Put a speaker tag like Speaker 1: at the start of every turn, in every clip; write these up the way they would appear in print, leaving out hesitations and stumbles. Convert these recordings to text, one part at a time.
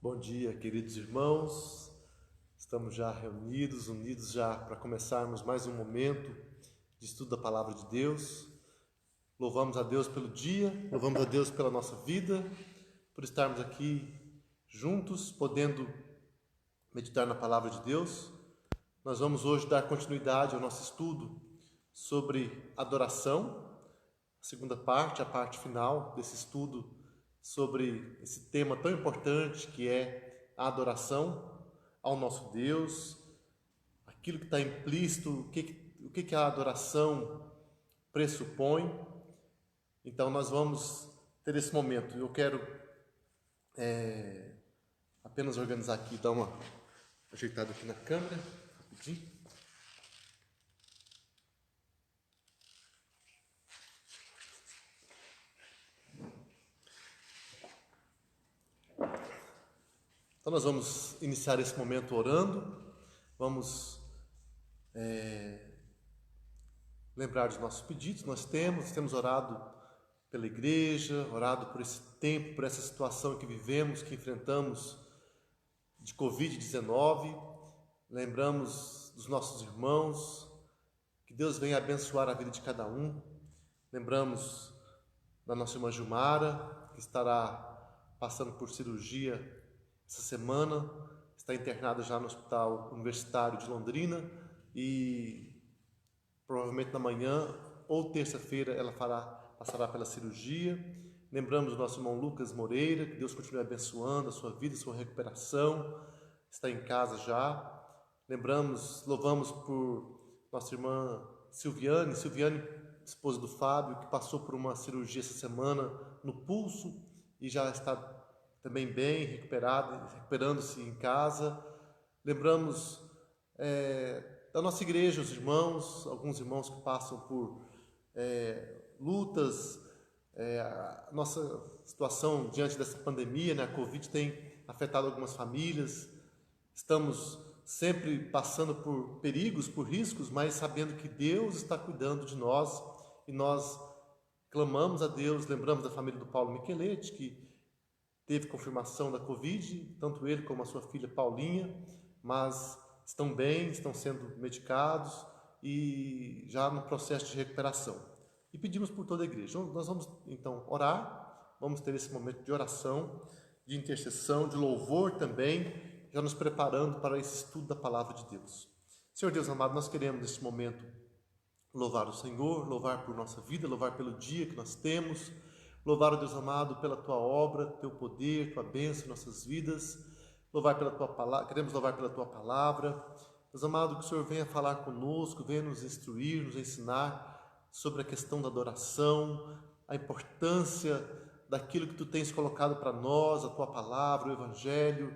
Speaker 1: Bom dia, queridos irmãos. Estamos já reunidos, unidos já para começarmos mais um momento de estudo da Palavra de Deus. Louvamos a Deus pelo dia, louvamos a Deus pela nossa vida, por estarmos aqui juntos, podendo meditar na Palavra de Deus. Nós vamos hoje dar continuidade ao nosso estudo sobre adoração, a segunda parte, a parte final desse estudo sobre esse tema tão importante que é a adoração ao nosso Deus, aquilo que está implícito, o que a adoração pressupõe. Então nós vamos ter esse momento. Eu quero apenas organizar aqui, dar uma ajeitada aqui na câmera, rapidinho. Então nós vamos iniciar esse momento orando, vamos lembrar dos nossos pedidos. Nós temos orado pela igreja, orado por esse tempo, por essa situação que vivemos, que enfrentamos de Covid-19. Lembramos dos nossos irmãos, que Deus venha abençoar a vida de cada um. Lembramos da nossa irmã Gilmara, que estará passando por cirurgia essa semana, está internada já no Hospital Universitário de Londrina e provavelmente na manhã ou terça-feira ela passará pela cirurgia. Lembramos do nosso irmão Lucas Moreira, que Deus continue abençoando a sua vida, a sua recuperação, está em casa já. Louvamos por nossa irmã Silviane, esposa do Fábio, que passou por uma cirurgia essa semana no pulso e já está também bem, recuperando-se em casa. Lembramos da nossa igreja, os irmãos, alguns irmãos que passam por lutas, a nossa situação diante dessa pandemia, né? A Covid tem afetado algumas famílias, estamos sempre passando por perigos, por riscos, mas sabendo que Deus está cuidando de nós e nós clamamos a Deus. Lembramos da família do Paulo Micheletti, que teve confirmação da Covid, tanto ele como a sua filha Paulinha, mas estão bem, estão sendo medicados e já no processo de recuperação. E pedimos por toda a igreja. Nós vamos então orar, vamos ter esse momento de oração, de intercessão, de louvor também, já nos preparando para esse estudo da Palavra de Deus. Senhor Deus amado, nós queremos nesse momento louvar o Senhor, louvar por nossa vida, louvar pelo dia que nós temos, louvar, Deus amado, pela Tua obra, Teu poder, Tua bênção em nossas vidas. Louvar pela Tua palavra, queremos louvar pela Tua palavra. Deus amado, que o Senhor venha falar conosco, venha nos instruir, nos ensinar sobre a questão da adoração, a importância daquilo que Tu tens colocado para nós, a Tua palavra, o Evangelho,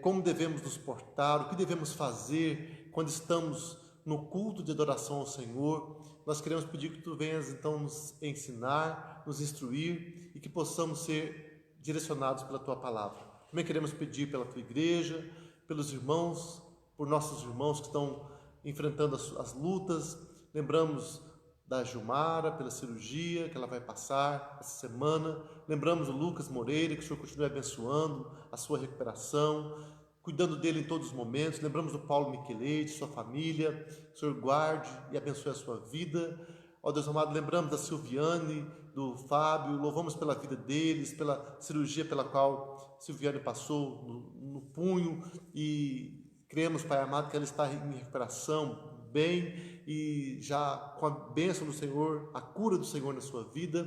Speaker 1: como devemos nos portar, o que devemos fazer quando estamos no culto de adoração ao Senhor. Nós queremos pedir que Tu venhas então nos ensinar, nos instruir e que possamos ser direcionados pela Tua palavra. Também queremos pedir pela Tua igreja, pelos irmãos, por nossos irmãos que estão enfrentando as lutas. Lembramos da Gilmara pela cirurgia que ela vai passar essa semana. Lembramos do Lucas Moreira, que o Senhor continue abençoando a sua recuperação, cuidando dele em todos os momentos. Lembramos do Paulo Micheletti, sua família. O Senhor guarde e abençoe a sua vida. Ó Deus amado, lembramos da Silviane, do Fábio, louvamos pela vida deles, pela cirurgia pela qual Silviane passou no punho e cremos, Pai amado, que ela está em recuperação, bem e já com a bênção do Senhor, a cura do Senhor na sua vida.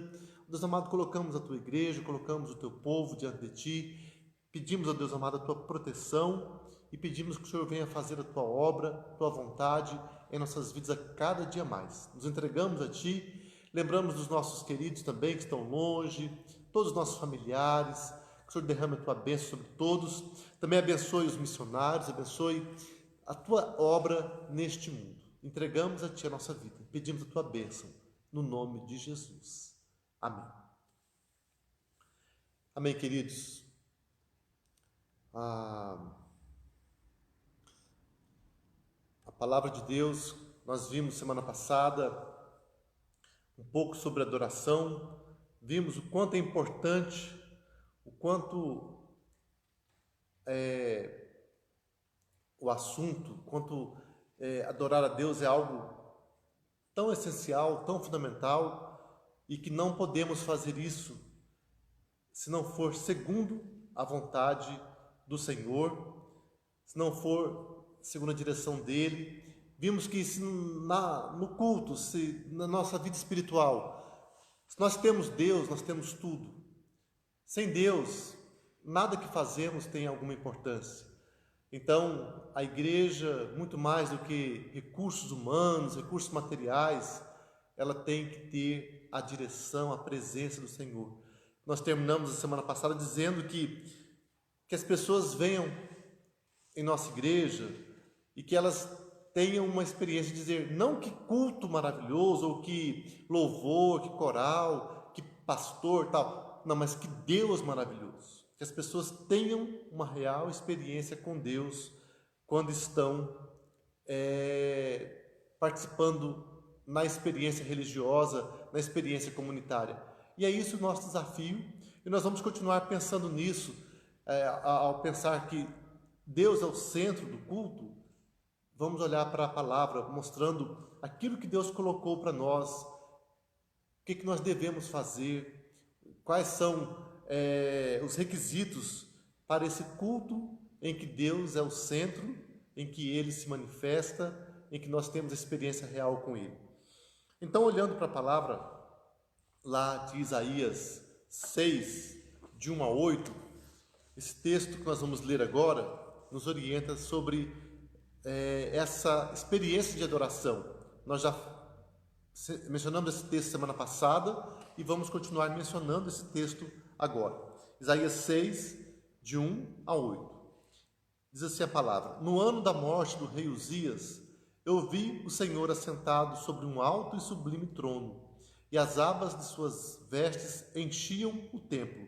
Speaker 1: Deus amado, colocamos a Tua igreja, colocamos o Teu povo diante de Ti. Pedimos a Deus amado a Tua proteção e pedimos que o Senhor venha fazer a Tua obra, a Tua vontade em nossas vidas a cada dia mais. Nos entregamos a Ti, lembramos dos nossos queridos também que estão longe, todos os nossos familiares, que o Senhor derrame a Tua bênção sobre todos. Também abençoe os missionários, abençoe a Tua obra neste mundo. Entregamos a Ti a nossa vida, pedimos a Tua bênção, no nome de Jesus. Amém. Amém, queridos. A palavra de Deus, nós vimos semana passada um pouco sobre adoração, vimos o quanto é importante, o quanto o assunto, quanto adorar a Deus é algo tão essencial, tão fundamental, e que não podemos fazer isso se não for segundo a vontade do Senhor, se não for segundo a direção dele. Vimos que no culto, na nossa vida espiritual, se nós temos Deus, nós temos tudo. Sem Deus, nada que fazemos tem alguma importância. Então, a igreja, muito mais do que recursos humanos, recursos materiais, ela tem que ter a direção, a presença do Senhor. Nós terminamos a semana passada dizendo que as pessoas venham em nossa igreja e que elas tenham uma experiência de dizer, não que culto maravilhoso, ou que louvor, que coral, que pastor, tal, não, mas que Deus maravilhoso. Que as pessoas tenham uma real experiência com Deus quando estão participando na experiência religiosa, na experiência comunitária. E é isso o nosso desafio, e nós vamos continuar pensando nisso, ao pensar que Deus é o centro do culto. Vamos olhar para a palavra, mostrando aquilo que Deus colocou para nós, o que nós devemos fazer, quais são os requisitos para esse culto em que Deus é o centro, em que Ele se manifesta, em que nós temos experiência real com Ele. Então, olhando para a palavra lá de Isaías 6, de 1 a 8, esse texto que nós vamos ler agora nos orienta sobre essa experiência de adoração. Nós já mencionamos esse texto semana passada e vamos continuar mencionando esse texto agora. Isaías 6, de 1 a 8. Diz assim a palavra: No ano da morte do rei Uzias, eu vi o Senhor assentado sobre um alto e sublime trono, e as abas de suas vestes enchiam o templo.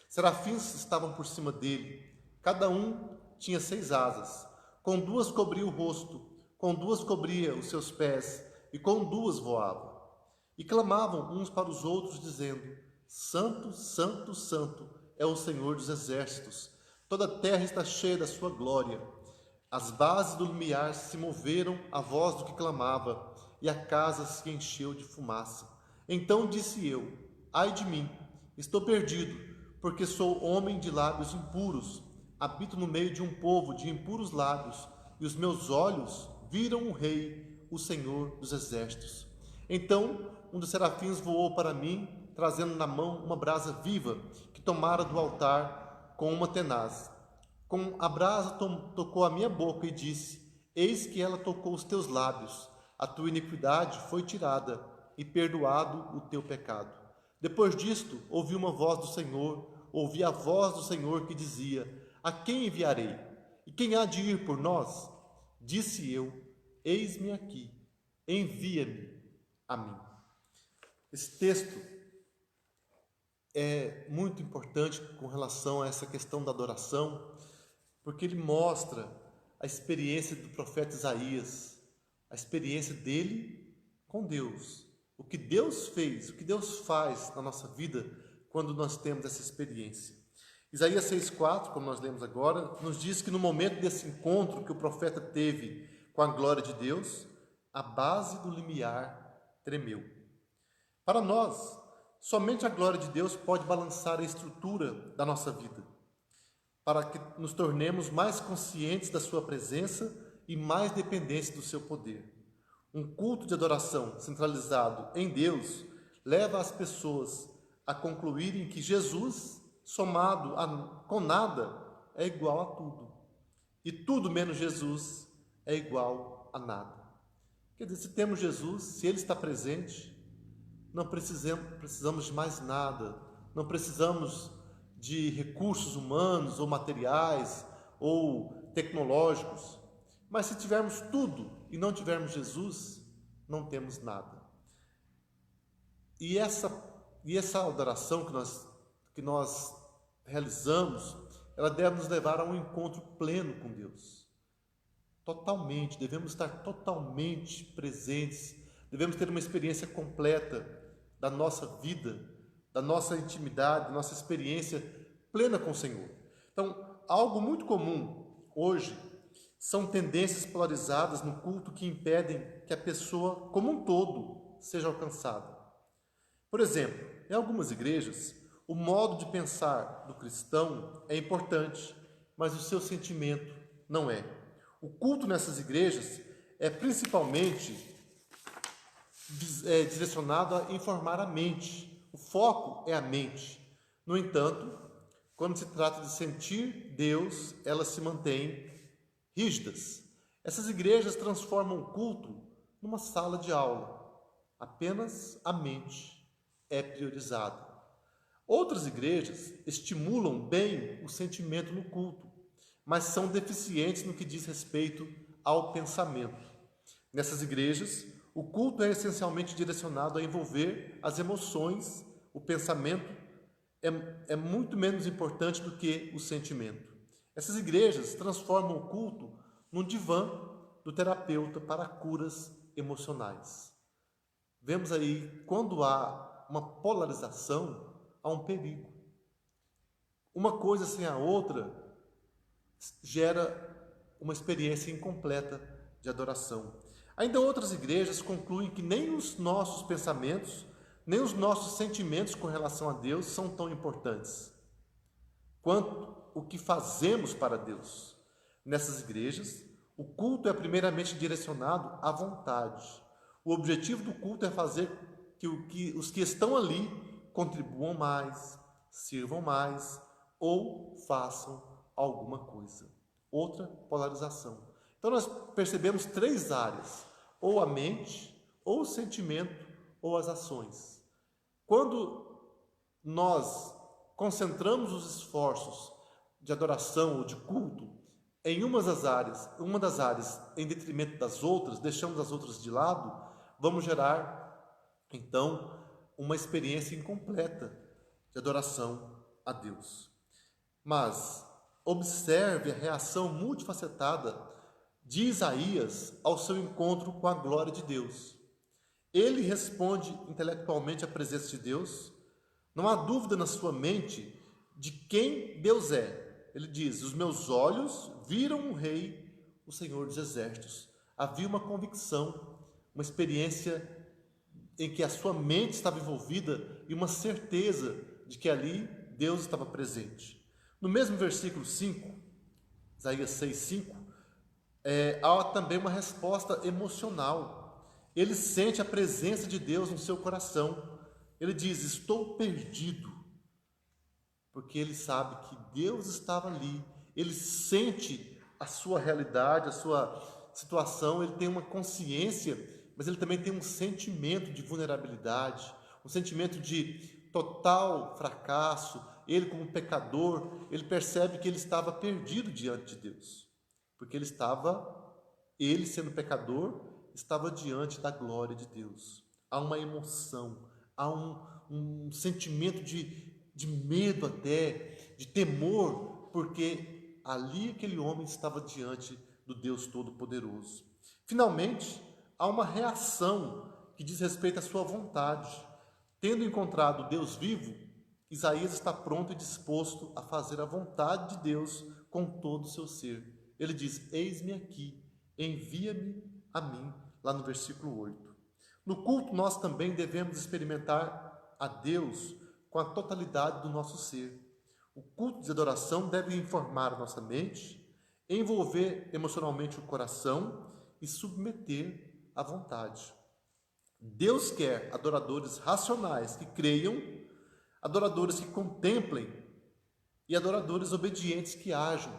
Speaker 1: Serafins estavam por cima dele, cada um tinha 6 asas. Com 2 cobria o rosto, com 2 cobria os seus pés, e com 2 voava. E clamavam uns para os outros, dizendo: Santo, Santo, Santo é o Senhor dos exércitos. Toda a terra está cheia da sua glória. As bases do limiar se moveram à voz do que clamava, e a casa se encheu de fumaça. Então disse eu: Ai de mim, estou perdido, porque sou homem de lábios impuros. Habito no meio de um povo de impuros lábios, e os meus olhos viram o Rei, o Senhor dos exércitos. Então um dos serafins voou para mim, trazendo na mão uma brasa viva, que tomara do altar com uma tenaz. Com a brasa tocou a minha boca e disse: Eis que ela tocou os teus lábios, a tua iniquidade foi tirada, e perdoado o teu pecado. Depois disto, ouvi uma voz do Senhor, ouvi a voz do Senhor que dizia: A quem enviarei? E quem há de ir por nós? Disse eu: Eis-me aqui, envia-me a mim. Esse texto é muito importante com relação a essa questão da adoração, porque ele mostra a experiência do profeta Isaías, a experiência dele com Deus, o que Deus fez, o que Deus faz na nossa vida quando nós temos essa experiência. Isaías 6,4, como nós lemos agora, nos diz que no momento desse encontro que o profeta teve com a glória de Deus, a base do limiar tremeu. Para nós, somente a glória de Deus pode balançar a estrutura da nossa vida, para que nos tornemos mais conscientes da sua presença e mais dependentes do seu poder. Um culto de adoração centralizado em Deus leva as pessoas a concluírem que Jesus, somado com nada, é igual a tudo. E tudo menos Jesus é igual a nada. Quer dizer, se temos Jesus, se Ele está presente, não precisamos de mais nada, não precisamos de recursos humanos ou materiais ou tecnológicos. Mas se tivermos tudo e não tivermos Jesus, não temos nada. E essa adoração que nós realizamos, ela deve nos levar a um encontro pleno com Deus. Totalmente, devemos estar totalmente presentes, devemos ter uma experiência completa da nossa vida, da nossa intimidade, da nossa experiência plena com o Senhor. Então, algo muito comum hoje são tendências polarizadas no culto que impedem que a pessoa como um todo seja alcançada. Por exemplo, em algumas igrejas, o modo de pensar do cristão é importante, mas o seu sentimento não é. O culto nessas igrejas é principalmente direcionado a informar a mente. O foco é a mente. No entanto, quando se trata de sentir Deus, elas se mantêm rígidas. Essas igrejas transformam o culto numa sala de aula. Apenas a mente é priorizada. Outras igrejas estimulam bem o sentimento no culto, mas são deficientes no que diz respeito ao pensamento. Nessas igrejas, o culto é essencialmente direcionado a envolver as emoções, o pensamento é muito menos importante do que o sentimento. Essas igrejas transformam o culto num divã do terapeuta para curas emocionais. Vemos aí, quando há uma polarização, há um perigo. Uma coisa sem a outra gera uma experiência incompleta de adoração. Ainda outras igrejas concluem que nem os nossos pensamentos, nem os nossos sentimentos com relação a Deus são tão importantes quanto o que fazemos para Deus. Nessas igrejas, o culto é primeiramente direcionado à vontade. O objetivo do culto é fazer que os que estão ali contribuam mais, sirvam mais ou façam alguma coisa. Outra polarização. Então nós percebemos 3 áreas: ou a mente, ou o sentimento, ou as ações. Quando nós concentramos os esforços de adoração ou de culto em uma das áreas em detrimento das outras, deixamos as outras de lado, vamos gerar, então, uma experiência incompleta de adoração a Deus. Mas observe a reação multifacetada de Isaías ao seu encontro com a glória de Deus. Ele responde intelectualmente à presença de Deus. Não há dúvida na sua mente de quem Deus é. Ele diz: os meus olhos viram o Rei, o Senhor dos Exércitos. Havia uma convicção, uma experiência em que a sua mente estava envolvida e uma certeza de que ali Deus estava presente. No mesmo versículo 5, Isaías 6:5, há também uma resposta emocional. Ele sente a presença de Deus no seu coração. Ele diz: estou perdido, porque ele sabe que Deus estava ali. Ele sente a sua realidade, a sua situação, ele tem uma consciência, mas ele também tem um sentimento de vulnerabilidade, um sentimento de total fracasso. Ele, como pecador, ele percebe que ele estava perdido diante de Deus, porque ele sendo pecador, estava diante da glória de Deus. Há uma emoção, há um sentimento de medo até, de temor, porque ali aquele homem estava diante do Deus Todo-Poderoso. Finalmente, há uma reação que diz respeito à sua vontade. Tendo encontrado o Deus vivo, Isaías está pronto e disposto a fazer a vontade de Deus com todo o seu ser. Ele diz: eis-me aqui, envia-me a mim, lá no versículo 8. No culto nós também devemos experimentar a Deus com a totalidade do nosso ser. O culto de adoração deve informar a nossa mente, envolver emocionalmente o coração e submeter a vontade. Deus quer adoradores racionais que creiam, adoradores que contemplem e adoradores obedientes que ajam.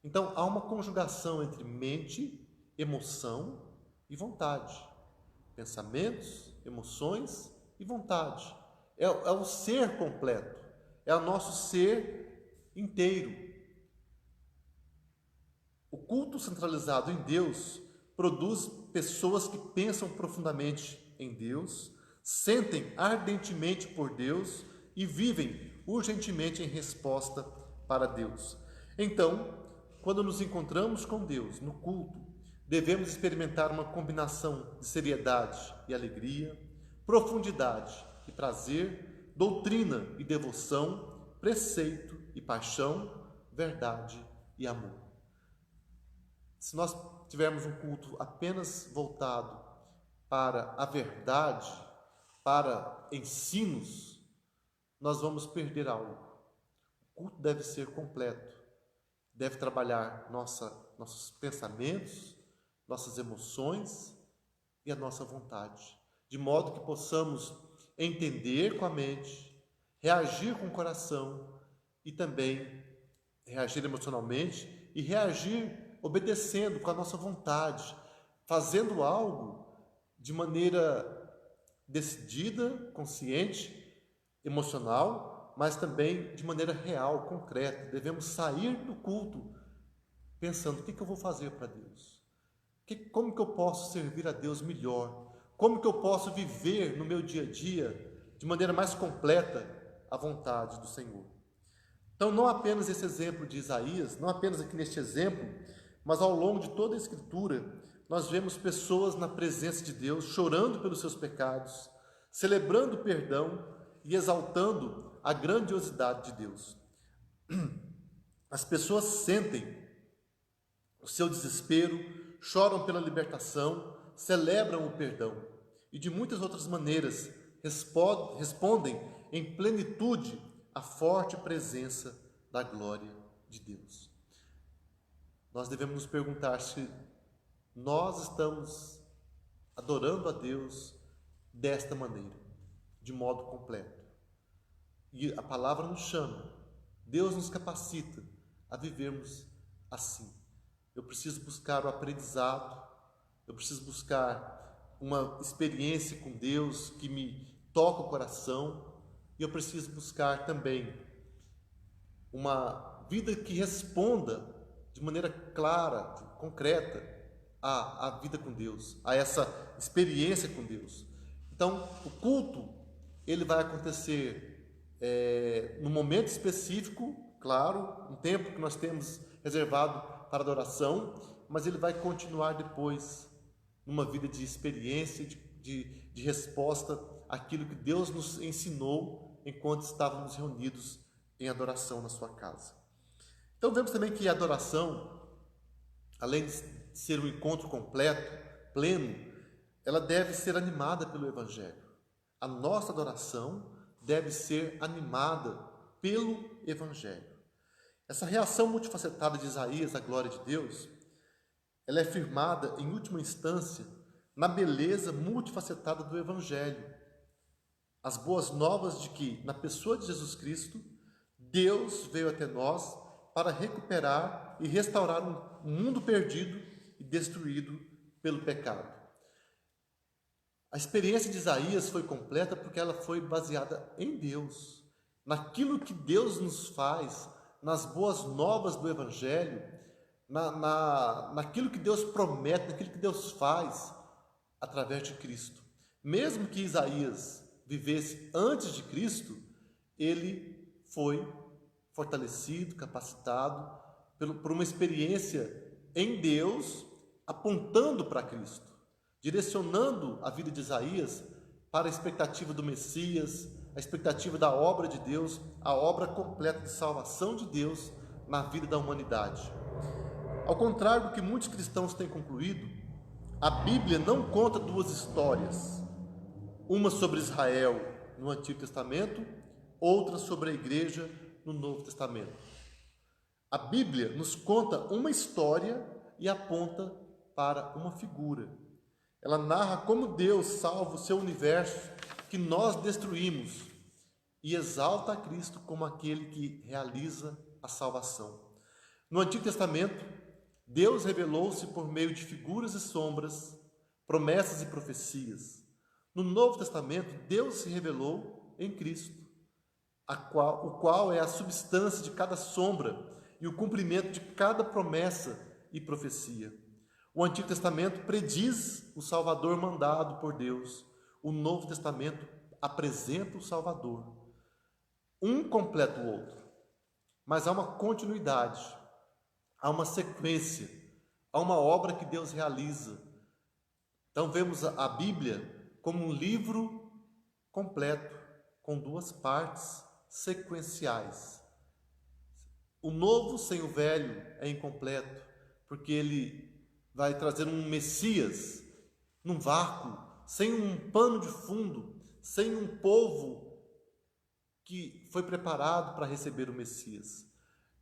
Speaker 1: Então há uma conjugação entre mente, emoção e vontade. Pensamentos, emoções e vontade. É o ser completo, é o nosso ser inteiro. O culto centralizado em Deus produz pessoas que pensam profundamente em Deus, sentem ardentemente por Deus e vivem urgentemente em resposta para Deus. Então, quando nos encontramos com Deus no culto, devemos experimentar uma combinação de seriedade e alegria, profundidade e prazer, doutrina e devoção, preceito e paixão, verdade e amor. Se nós tivermos um culto apenas voltado para a verdade, para ensinos, nós vamos perder algo. O culto deve ser completo, deve trabalhar nossos pensamentos, nossas emoções e a nossa vontade, de modo que possamos entender com a mente, reagir com o coração e também reagir emocionalmente e reagir obedecendo com a nossa vontade, fazendo algo de maneira decidida, consciente, emocional, mas também de maneira real, concreta. Devemos sair do culto pensando: o que eu vou fazer para Deus? Como que eu posso servir a Deus melhor? Como que eu posso viver no meu dia a dia de maneira mais completa a vontade do Senhor? Então, não apenas esse exemplo de Isaías, não apenas aqui neste exemplo, mas ao longo de toda a Escritura, nós vemos pessoas na presença de Deus, chorando pelos seus pecados, celebrando o perdão e exaltando a grandiosidade de Deus. As pessoas sentem o seu desespero, choram pela libertação, celebram o perdão e de muitas outras maneiras respondem em plenitude à forte presença da glória de Deus. Nós devemos nos perguntar se nós estamos adorando a Deus desta maneira, de modo completo. E a palavra nos chama, Deus nos capacita a vivermos assim. Eu preciso buscar o aprendizado, eu preciso buscar uma experiência com Deus que me toca o coração, e eu preciso buscar também uma vida que responda de maneira clara, concreta, à vida com Deus, a essa experiência com Deus. Então, o culto, ele vai acontecer num momento específico, claro, um tempo que nós temos reservado para adoração, mas ele vai continuar depois, numa vida de experiência, de resposta àquilo que Deus nos ensinou enquanto estávamos reunidos em adoração na sua casa. Então vemos também que a adoração, além de ser um encontro completo, pleno, ela deve ser animada pelo Evangelho. A nossa adoração deve ser animada pelo Evangelho. Essa reação multifacetada de Isaías à glória de Deus, ela é firmada, em última instância, na beleza multifacetada do Evangelho. As boas novas de que, na pessoa de Jesus Cristo, Deus veio até nós para recuperar e restaurar um mundo perdido e destruído pelo pecado. A experiência de Isaías foi completa porque ela foi baseada em Deus, naquilo que Deus nos faz, nas boas novas do Evangelho, naquilo que Deus promete, naquilo que Deus faz através de Cristo. Mesmo que Isaías vivesse antes de Cristo, ele foi fortalecido, capacitado por uma experiência em Deus, apontando para Cristo, direcionando a vida de Isaías para a expectativa do Messias, a expectativa da obra de Deus, a obra completa de salvação de Deus na vida da humanidade. Ao contrário do que muitos cristãos têm concluído, a Bíblia não conta duas histórias, uma sobre Israel no Antigo Testamento, outra sobre a igreja no Novo Testamento. A Bíblia nos conta uma história e aponta para uma figura. Ela narra como Deus salva o seu universo que nós destruímos e exalta a Cristo como aquele que realiza a salvação. No Antigo Testamento, Deus revelou-se por meio de figuras e sombras, promessas e profecias. No Novo Testamento, Deus se revelou em Cristo, o qual é a substância de cada sombra e o cumprimento de cada promessa e profecia. O Antigo Testamento prediz o Salvador mandado por Deus. O Novo Testamento apresenta o Salvador. Um completa o outro, mas há uma continuidade, há uma sequência, há uma obra que Deus realiza. Então vemos a Bíblia como um livro completo, com duas partes sequenciais. o novo sem o velho é incompleto, porque ele vai trazer um Messias num vácuo, sem um pano de fundo, sem um povo que foi preparado para receber o Messias.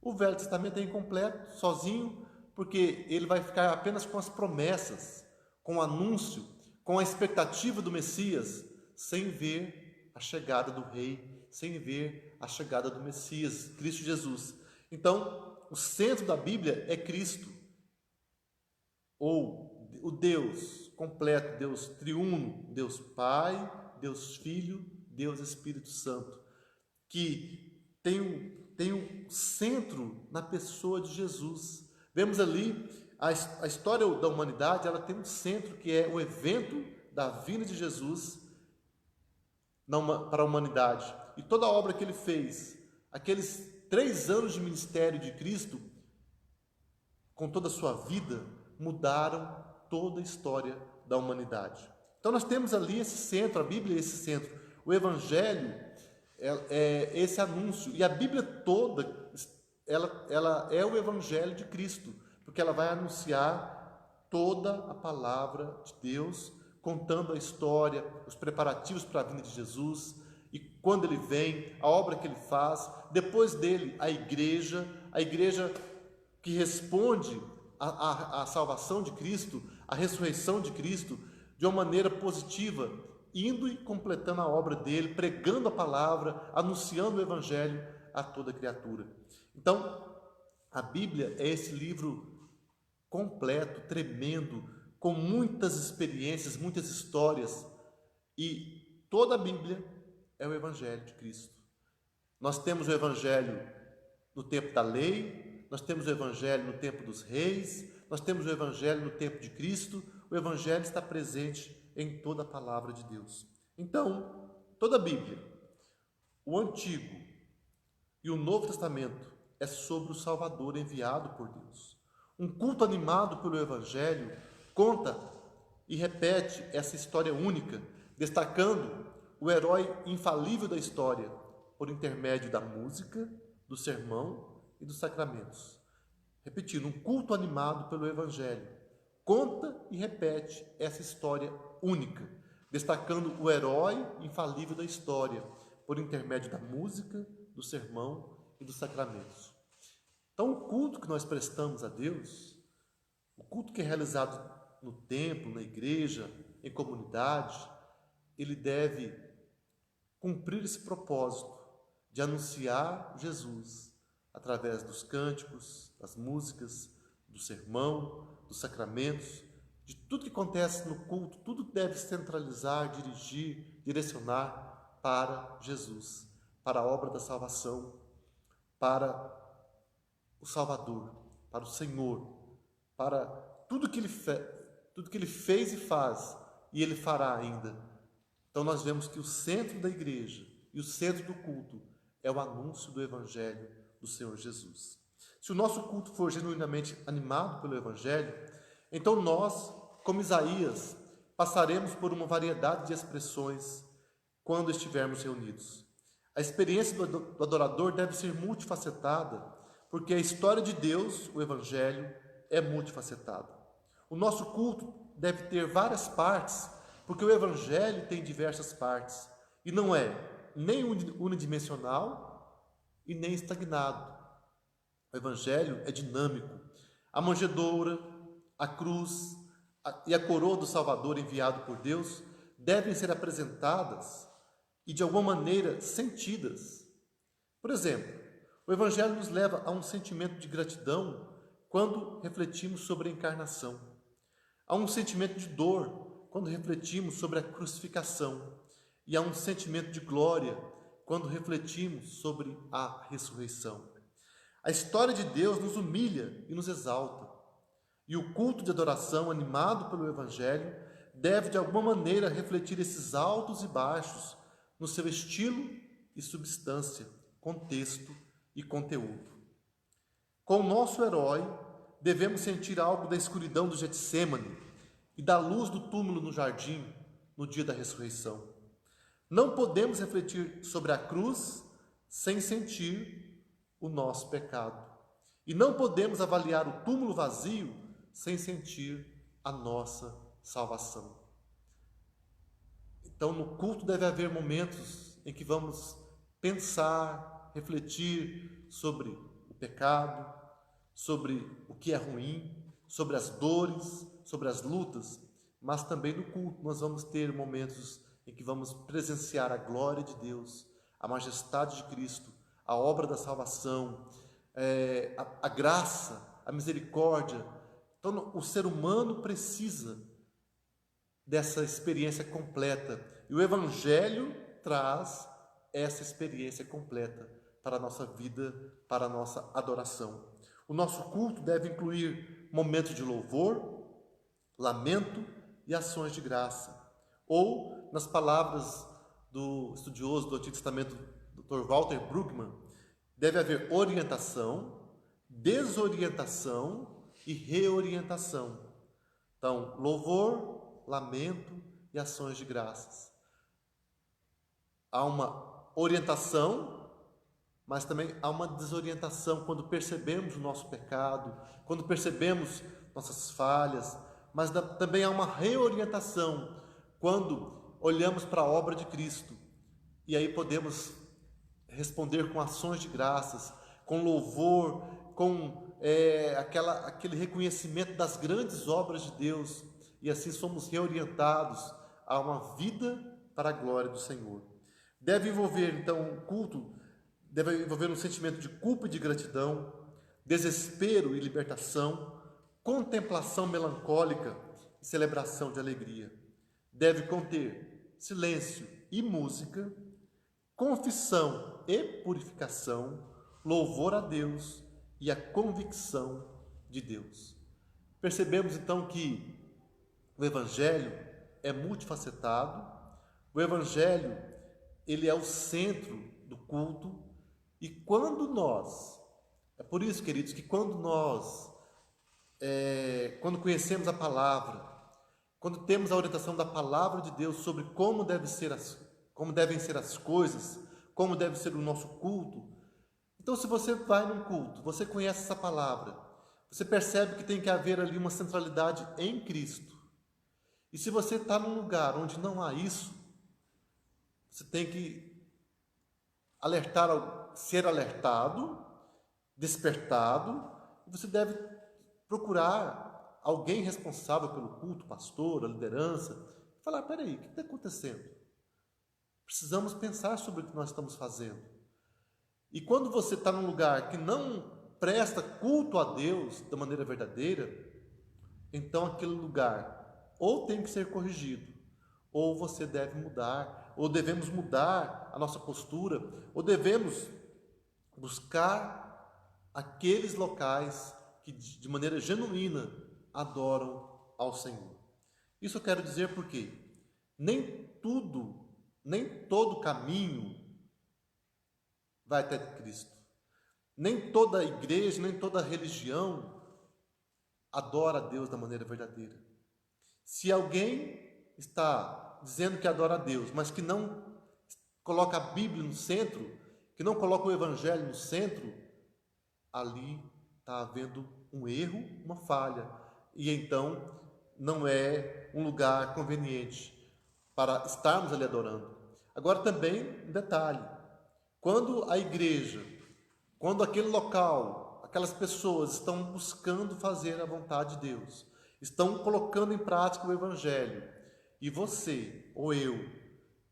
Speaker 1: O Velho Testamento é incompleto, sozinho, porque ele vai ficar apenas com as promessas, com o anúncio, com a expectativa do Messias, sem ver a chegada do Rei, sem ver a chegada do Messias, Cristo Jesus. Então, o centro da Bíblia é Cristo, ou o Deus completo, Deus triuno, Deus Pai, Deus Filho, Deus Espírito Santo, que tem um centro na pessoa de Jesus. Vemos ali a história da humanidade, ela tem um centro que é o evento da vinda de Jesus para a humanidade. E toda a obra que ele fez, aqueles 3 anos de ministério de Cristo, com toda a sua vida, mudaram toda a história da humanidade. Então nós temos ali esse centro, a Bíblia é esse centro, o Evangelho é esse anúncio, e a Bíblia toda, ela é o Evangelho de Cristo, porque ela vai anunciar toda a palavra de Deus, contando a história, os preparativos para a vinda de Jesus, e quando ele vem, a obra que ele faz, depois dele a igreja que responde à salvação de Cristo, à ressurreição de Cristo, de uma maneira positiva, indo e completando a obra dele, pregando a palavra, anunciando o Evangelho a toda criatura. Então, a Bíblia é esse livro completo, tremendo, com muitas experiências, muitas histórias, e toda a Bíblia é o Evangelho de Cristo. Nós temos o Evangelho no tempo da lei, nós temos o Evangelho no tempo dos reis, nós temos o Evangelho no tempo de Cristo. O Evangelho está presente em toda a palavra de Deus. Então, toda a Bíblia, o Antigo e o Novo Testamento, é sobre o Salvador enviado por Deus. Um culto animado pelo Evangelho conta e repete essa história única, destacando o herói infalível da história por intermédio da música, do sermão e dos sacramentos. Repetindo, um culto animado pelo Evangelho conta e repete essa história única, destacando o herói infalível da história por intermédio da música, do sermão e dos sacramentos. Então, o culto que nós prestamos a Deus, o culto que é realizado no templo, na igreja, em comunidade, ele deve cumprir esse propósito de anunciar Jesus através dos cânticos, das músicas, do sermão, dos sacramentos, de tudo que acontece no culto. Tudo deve centralizar, dirigir, direcionar para Jesus, para a obra da salvação, para o Salvador, para o Senhor, para tudo que ele fez e faz, e ele fará ainda. Então nós vemos que o centro da igreja e o centro do culto é o anúncio do Evangelho do Senhor Jesus. Se o nosso culto for genuinamente animado pelo Evangelho, então nós, como Isaías, passaremos por uma variedade de expressões quando estivermos reunidos. A experiência do adorador deve ser multifacetada, porque a história de Deus, o Evangelho, é multifacetada. O nosso culto deve ter várias partes, porque o Evangelho tem diversas partes, e não é nem unidimensional e nem estagnado. O Evangelho é dinâmico. A manjedoura, a cruz e a coroa do Salvador enviado por Deus devem ser apresentadas e, de alguma maneira, sentidas. Por exemplo, o Evangelho nos leva a um sentimento de gratidão quando refletimos sobre a encarnação, a um sentimento de dor quando refletimos sobre a crucificação e a um sentimento de glória quando refletimos sobre a ressurreição. A história de Deus nos humilha e nos exalta, e o culto de adoração animado pelo Evangelho deve de alguma maneira refletir esses altos e baixos no seu estilo e substância, contexto e conteúdo. Com o nosso herói, devemos sentir algo da escuridão do Getsêmani e da luz do túmulo no jardim no dia da ressurreição. Não podemos refletir sobre a cruz sem sentir o nosso pecado. E não podemos avaliar o túmulo vazio sem sentir a nossa salvação. Então, no culto deve haver momentos em que vamos pensar, refletir sobre o pecado, sobre o que é ruim, sobre as dores, sobre as lutas, mas também no culto nós vamos ter momentos em que vamos presenciar a glória de Deus, a majestade de Cristo, a obra da salvação, a graça, a misericórdia. Então, o ser humano precisa dessa experiência completa. E o Evangelho traz essa experiência completa para a nossa vida, para a nossa adoração. O nosso culto deve incluir momentos de louvor, lamento e ações de graça. Ou, nas palavras do estudioso do Antigo Testamento, Dr. Walter Brueggemann, deve haver orientação, desorientação e reorientação. Então, louvor, lamento e ações de graças. Há uma orientação, mas também há uma desorientação quando percebemos o nosso pecado, quando percebemos nossas falhas, mas também há uma reorientação quando olhamos para a obra de Cristo. E aí podemos responder com ações de graças, com louvor, com aquele reconhecimento das grandes obras de Deus, e assim somos reorientados a uma vida para a glória do Senhor. Deve envolver, então, o culto, deve envolver um sentimento de culpa e de gratidão, desespero e libertação, contemplação melancólica e celebração de alegria. Deve conter silêncio e música, confissão e purificação, louvor a Deus e a convicção de Deus. Percebemos então que o Evangelho é multifacetado, o Evangelho ele é o centro do culto, e quando nós, é por isso, queridos, que quando nós, quando conhecemos a palavra, quando temos a orientação da palavra de Deus sobre como devem ser as coisas, como deve ser o nosso culto. Então, se você vai num culto, você conhece essa palavra, você percebe que tem que haver ali uma centralidade em Cristo. E se você está num lugar onde não há isso, você tem que ser alertado, despertado, e você deve procurar alguém responsável pelo culto, pastor, a liderança, e falar: peraí, o que está acontecendo? Precisamos pensar sobre o que nós estamos fazendo. E quando você está num lugar que não presta culto a Deus da maneira verdadeira, então aquele lugar ou tem que ser corrigido, ou você deve mudar, ou devemos mudar a nossa postura, ou devemos buscar aqueles locais que de maneira genuína adoram ao Senhor. Isso eu quero dizer porque nem todo caminho vai até Cristo. Nem toda igreja, nem toda religião adora a Deus da maneira verdadeira. Se alguém está dizendo que adora a Deus, mas que não coloca a Bíblia no centro, que não coloca o Evangelho no centro, ali está havendo um erro, uma falha, e então não é um lugar conveniente para estarmos ali adorando. Agora também, um detalhe: quando a igreja, quando aquele local, aquelas pessoas estão buscando fazer a vontade de Deus, estão colocando em prática o Evangelho, e você ou eu,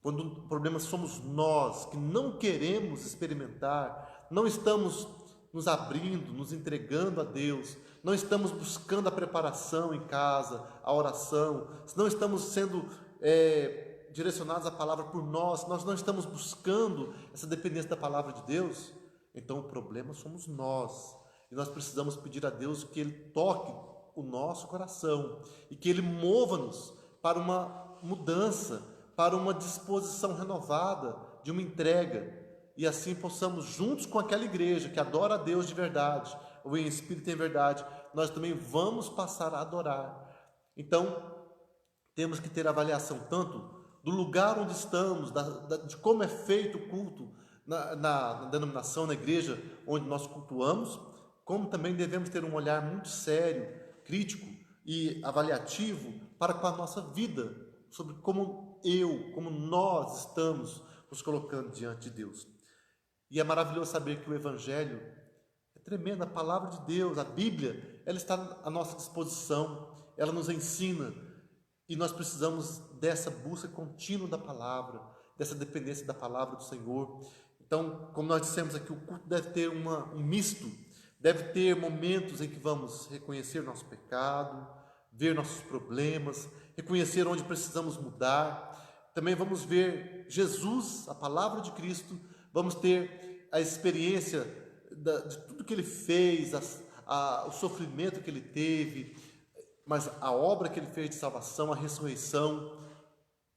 Speaker 1: quando o problema somos nós, que não queremos experimentar, não estamos nos abrindo, nos entregando a Deus, não estamos buscando a preparação em casa, a oração, não estamos sendo direcionados à palavra por nós não estamos buscando essa dependência da palavra de Deus, então o problema somos nós. E nós precisamos pedir a Deus que Ele toque o nosso coração e que Ele mova-nos para uma mudança, para uma disposição renovada, de uma entrega, e assim possamos, juntos com aquela igreja que adora a Deus de verdade, ou em espírito e em verdade, nós também vamos passar a adorar. Então, temos que ter avaliação tanto do lugar onde estamos, de como é feito o culto na denominação, na igreja onde nós cultuamos, como também devemos ter um olhar muito sério, crítico e avaliativo para com a nossa vida, sobre como nós estamos nos colocando diante de Deus. E é maravilhoso saber que o Evangelho é tremendo, a palavra de Deus, a Bíblia, ela está à nossa disposição, ela nos ensina, e nós precisamos dessa busca contínua da palavra, dessa dependência da palavra do Senhor. Então, como nós dissemos aqui, o culto deve ter um misto, deve ter momentos em que vamos reconhecer nosso pecado, ver nossos problemas, reconhecer onde precisamos mudar. Também vamos ver Jesus, a palavra de Cristo, vamos ter a experiência de tudo que Ele fez, o sofrimento que Ele teve, mas a obra que Ele fez de salvação, a ressurreição,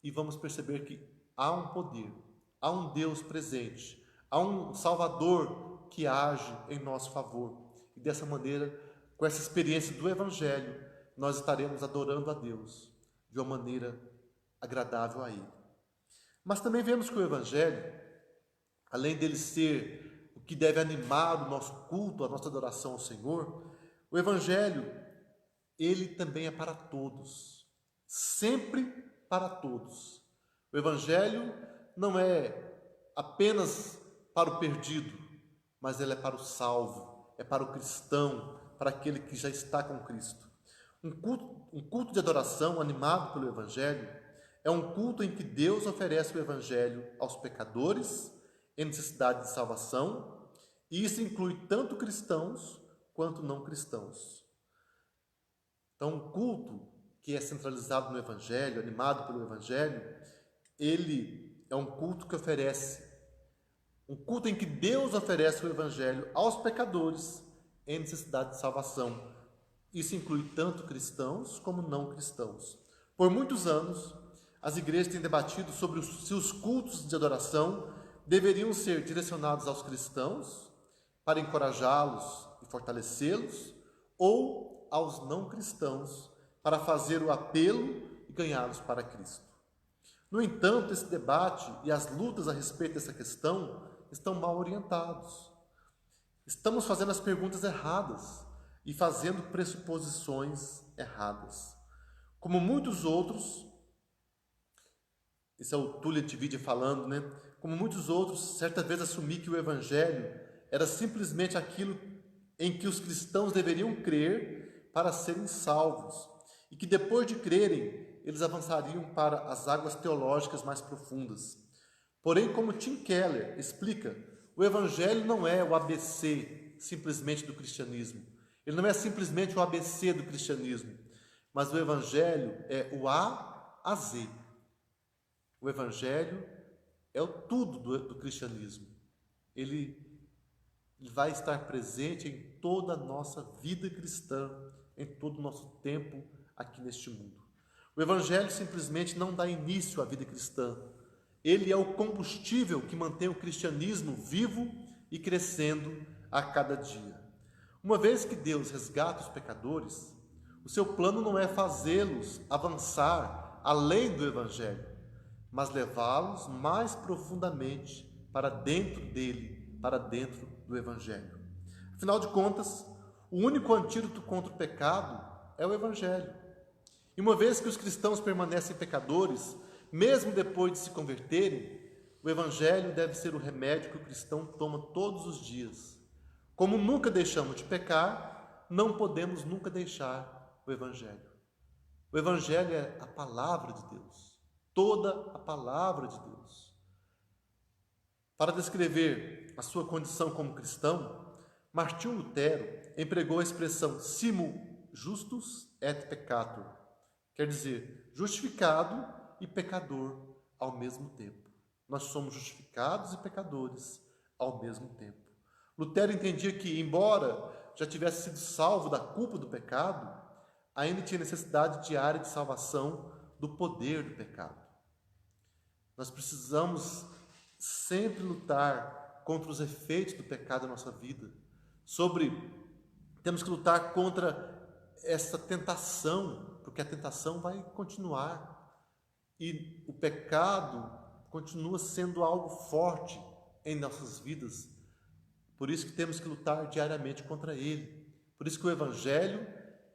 Speaker 1: e vamos perceber que há um poder, há um Deus presente, há um Salvador que age em nosso favor. E dessa maneira, com essa experiência do Evangelho, nós estaremos adorando a Deus de uma maneira agradável a Ele. Mas também vemos que o Evangelho, além dele ser o que deve animar o nosso culto, a nossa adoração ao Senhor, o Evangelho, ele também é para todos, sempre para todos. O Evangelho não é apenas para o perdido, mas ele é para o salvo, é para o cristão, para aquele que já está com Cristo. Um culto de adoração animado pelo Evangelho é um culto em que Deus oferece o Evangelho aos pecadores em necessidade de salvação, e isso inclui tanto cristãos quanto não cristãos. Então, um culto que é centralizado no Evangelho, animado pelo Evangelho, ele é um culto que oferece, um culto em que Deus oferece o Evangelho aos pecadores em necessidade de salvação. Isso inclui tanto cristãos como não cristãos. Por muitos anos, as igrejas têm debatido sobre se os cultos de adoração deveriam ser direcionados aos cristãos para encorajá-los e fortalecê-los, ou aos não cristãos para fazer o apelo e ganhá-los para Cristo. No entanto, esse debate e as lutas a respeito dessa questão estão mal orientados. Estamos fazendo as perguntas erradas e fazendo pressuposições erradas. Como muitos outros, esse é o Tullian Tchividjian falando, né? Como muitos outros, certa vez assumi que o Evangelho era simplesmente aquilo em que os cristãos deveriam crer para serem salvos, e que depois de crerem, eles avançariam para as águas teológicas mais profundas. Porém, como Tim Keller explica, o Evangelho não é o ABC simplesmente do cristianismo. Ele não é simplesmente o ABC do cristianismo, mas o Evangelho é o A a Z. O Evangelho é o tudo do cristianismo. Ele vai estar presente em toda a nossa vida cristã, em todo o nosso tempo aqui neste mundo. O Evangelho simplesmente não dá início à vida cristã. Ele é o combustível que mantém o cristianismo vivo e crescendo a cada dia. Uma vez que Deus resgata os pecadores, o seu plano não é fazê-los avançar além do Evangelho, mas levá-los mais profundamente para dentro dele, para dentro do Evangelho. Afinal de contas, o único antídoto contra o pecado é o Evangelho. E uma vez que os cristãos permanecem pecadores, mesmo depois de se converterem, o Evangelho deve ser o remédio que o cristão toma todos os dias. Como nunca deixamos de pecar, não podemos nunca deixar o Evangelho. O Evangelho é a palavra de Deus, toda a palavra de Deus. Para descrever a sua condição como cristão, Martinho Lutero empregou a expressão simul justus et peccator, quer dizer, justificado e pecador ao mesmo tempo. Nós somos justificados e pecadores ao mesmo tempo. Lutero entendia que, embora já tivesse sido salvo da culpa do pecado, ainda tinha necessidade diária de salvação do poder do pecado. Nós precisamos sempre lutar contra os efeitos do pecado na nossa vida. Temos que lutar contra essa tentação, porque a tentação vai continuar. E o pecado continua sendo algo forte em nossas vidas, Por isso que temos que lutar diariamente contra ele. Por isso que o Evangelho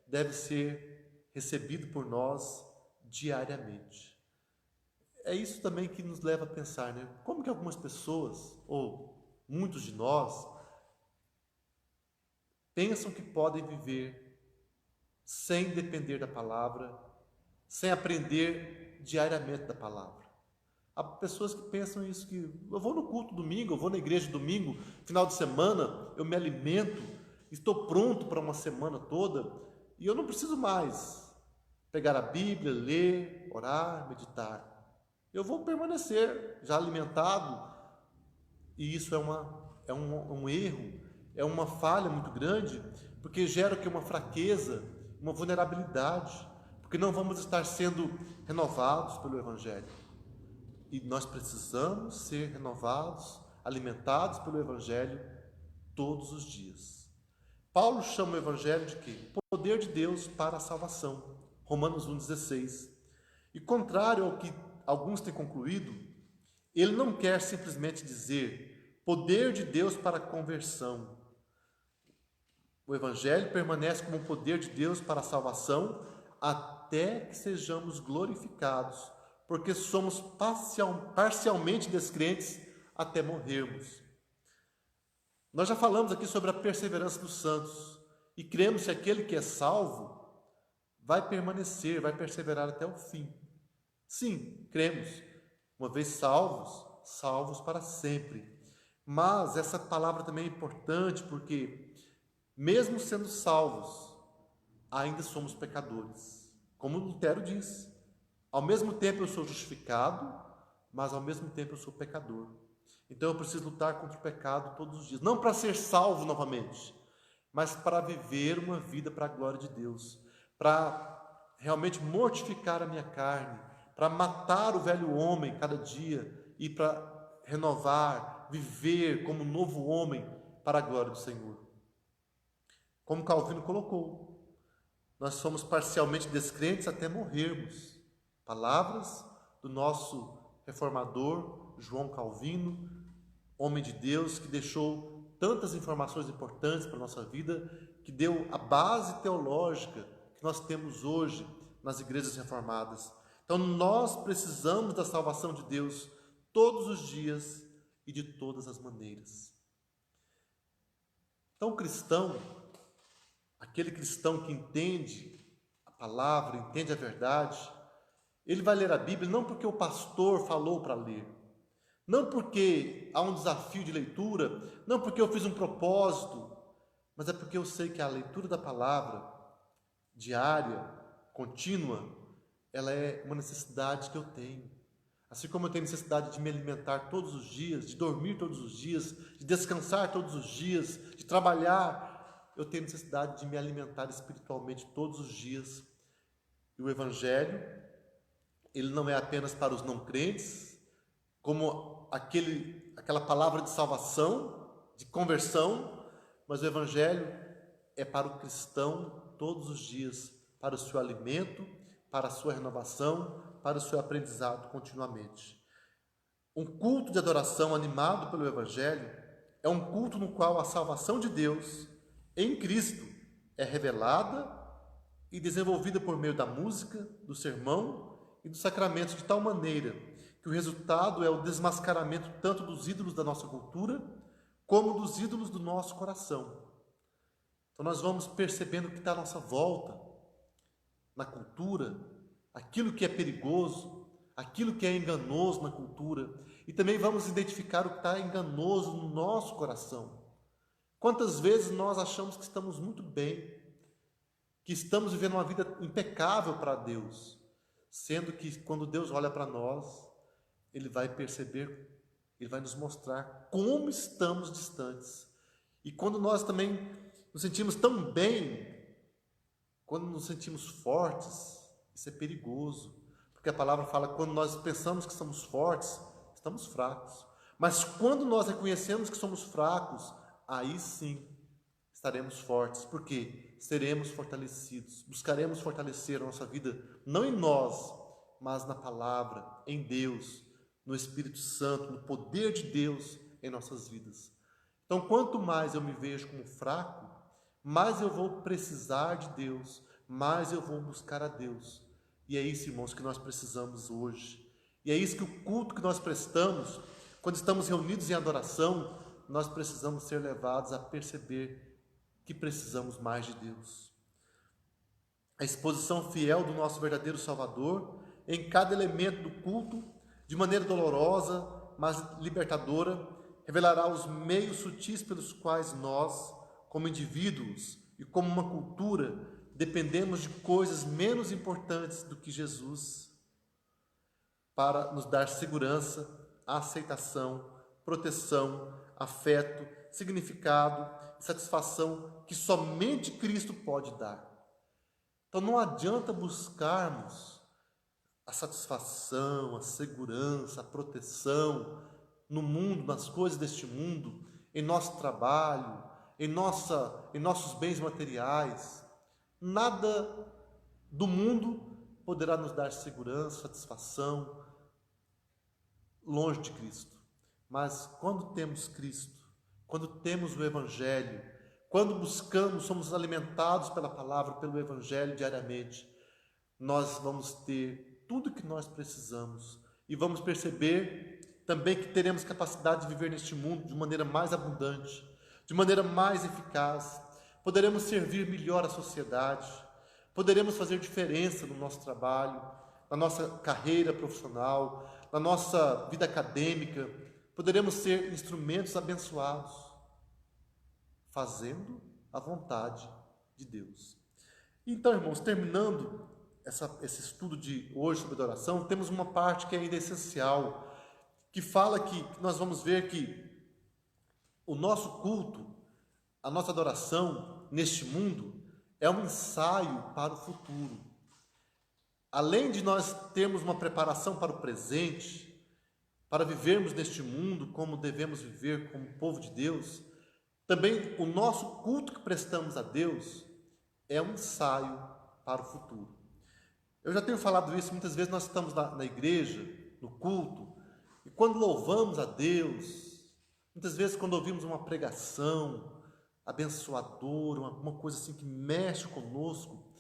Speaker 1: deve ser recebido por nós diariamente. É isso também que nos leva a pensar, né? Como que algumas pessoas, ou muitos de nós, pensam que podem viver sem depender da palavra, sem aprender diariamente da palavra. Há pessoas que pensam isso, que eu vou no culto domingo, eu vou na igreja domingo, final de semana, eu me alimento, estou pronto para uma semana toda, e eu não preciso mais pegar a Bíblia, ler, orar, meditar. Eu vou permanecer já alimentado, e isso é um erro, é uma falha muito grande, porque gera o que? Uma fraqueza, uma vulnerabilidade, porque não vamos estar sendo renovados pelo Evangelho. E nós precisamos ser renovados, alimentados pelo Evangelho todos os dias. Paulo chama o Evangelho de quê? Poder de Deus para a salvação. Romanos 1,16. E contrário ao que alguns têm concluído, ele não quer simplesmente dizer poder de Deus para a conversão. O Evangelho permanece como poder de Deus para a salvação até que sejamos glorificados, porque somos parcialmente descrentes até morrermos. Nós já falamos aqui sobre a perseverança dos santos e cremos que aquele que é salvo vai permanecer, vai perseverar até o fim. Sim, cremos. Uma vez salvos, salvos para sempre. Mas essa palavra também é importante porque, mesmo sendo salvos, ainda somos pecadores. Como Lutero diz, ao mesmo tempo eu sou justificado, mas ao mesmo tempo eu sou pecador. Então eu preciso lutar contra o pecado todos os dias. Não para ser salvo novamente, mas para viver uma vida para a glória de Deus. Para realmente mortificar a minha carne, para matar o velho homem cada dia e para renovar, viver como um novo homem para a glória do Senhor. Como Calvino colocou, nós somos parcialmente descrentes até morrermos. Palavras do nosso reformador João Calvino, homem de Deus que deixou tantas informações importantes para a nossa vida, que deu a base teológica que nós temos hoje nas igrejas reformadas. Então nós precisamos da salvação de Deus todos os dias e de todas as maneiras. Então o cristão, aquele cristão que entende a palavra, entende a verdade, ele vai ler a Bíblia não porque o pastor falou para ler, não porque há um desafio de leitura, não porque eu fiz um propósito, mas é porque eu sei que a leitura da palavra, diária, contínua, ela é uma necessidade que eu tenho. Assim como eu tenho necessidade de me alimentar todos os dias, de dormir todos os dias, de descansar todos os dias, de trabalhar, eu tenho necessidade de me alimentar espiritualmente todos os dias. E o Evangelho, ele não é apenas para os não crentes, como aquela palavra de salvação, de conversão, mas o Evangelho é para o cristão todos os dias, para o seu alimento, para a sua renovação, para o seu aprendizado continuamente. Um culto de adoração animado pelo Evangelho é um culto no qual a salvação de Deus em Cristo é revelada e desenvolvida por meio da música, do sermão e dos sacramentos, de tal maneira que o resultado é o desmascaramento tanto dos ídolos da nossa cultura como dos ídolos do nosso coração. Então nós vamos percebendo que está à nossa volta, na cultura, aquilo que é perigoso, aquilo que é enganoso na cultura, e também vamos identificar o que está enganoso no nosso coração. Quantas vezes nós achamos que estamos muito bem, que estamos vivendo uma vida impecável para Deus, sendo que quando Deus olha para nós, Ele vai perceber, Ele vai nos mostrar como estamos distantes. E quando nós também nos sentimos tão bem, quando nos sentimos fortes, isso é perigoso, porque a palavra fala que quando nós pensamos que somos fortes, estamos fracos. Mas quando nós reconhecemos que somos fracos, aí sim estaremos fortes, porque seremos fortalecidos, buscaremos fortalecer a nossa vida, não em nós, mas na palavra, em Deus, no Espírito Santo, no poder de Deus em nossas vidas. Então, quanto mais eu me vejo como fraco, mais eu vou precisar de Deus, mais eu vou buscar a Deus. E é isso, irmãos, que nós precisamos hoje. E é isso que o culto que nós prestamos, quando estamos reunidos em adoração, nós precisamos ser levados a perceber que precisamos mais de Deus. A exposição fiel do nosso verdadeiro Salvador em cada elemento do culto, de maneira dolorosa, mas libertadora, revelará os meios sutis pelos quais nós, como indivíduos e como uma cultura, dependemos de coisas menos importantes do que Jesus para nos dar segurança, aceitação, proteção, afeto, significado e satisfação que somente Cristo pode dar. Então não adianta buscarmos a satisfação, a segurança, a proteção no mundo, nas coisas deste mundo, em nosso trabalho, em nossos bens materiais. Nada do mundo poderá nos dar segurança, satisfação, longe de Cristo. Mas quando temos Cristo, quando temos o Evangelho, quando buscamos, somos alimentados pela palavra, pelo Evangelho diariamente, nós vamos ter tudo o que nós precisamos e vamos perceber também que teremos capacidade de viver neste mundo de maneira mais abundante, de maneira mais eficaz. Poderemos servir melhor a sociedade, poderemos fazer diferença no nosso trabalho, na nossa carreira profissional, na nossa vida acadêmica. Poderemos ser instrumentos abençoados, fazendo a vontade de Deus. Então, irmãos, terminando esse estudo de hoje sobre adoração, temos uma parte que é ainda essencial, que fala que nós vamos ver que o nosso culto, a nossa adoração neste mundo é um ensaio para o futuro. Além de nós termos uma preparação para o presente, para vivermos neste mundo como devemos viver como povo de Deus, também o nosso culto que prestamos a Deus é um ensaio para o futuro. Eu já tenho falado isso, muitas vezes nós estamos na igreja, no culto, e quando louvamos a Deus, muitas vezes quando ouvimos uma pregação abençoadora, uma coisa assim que mexe conosco,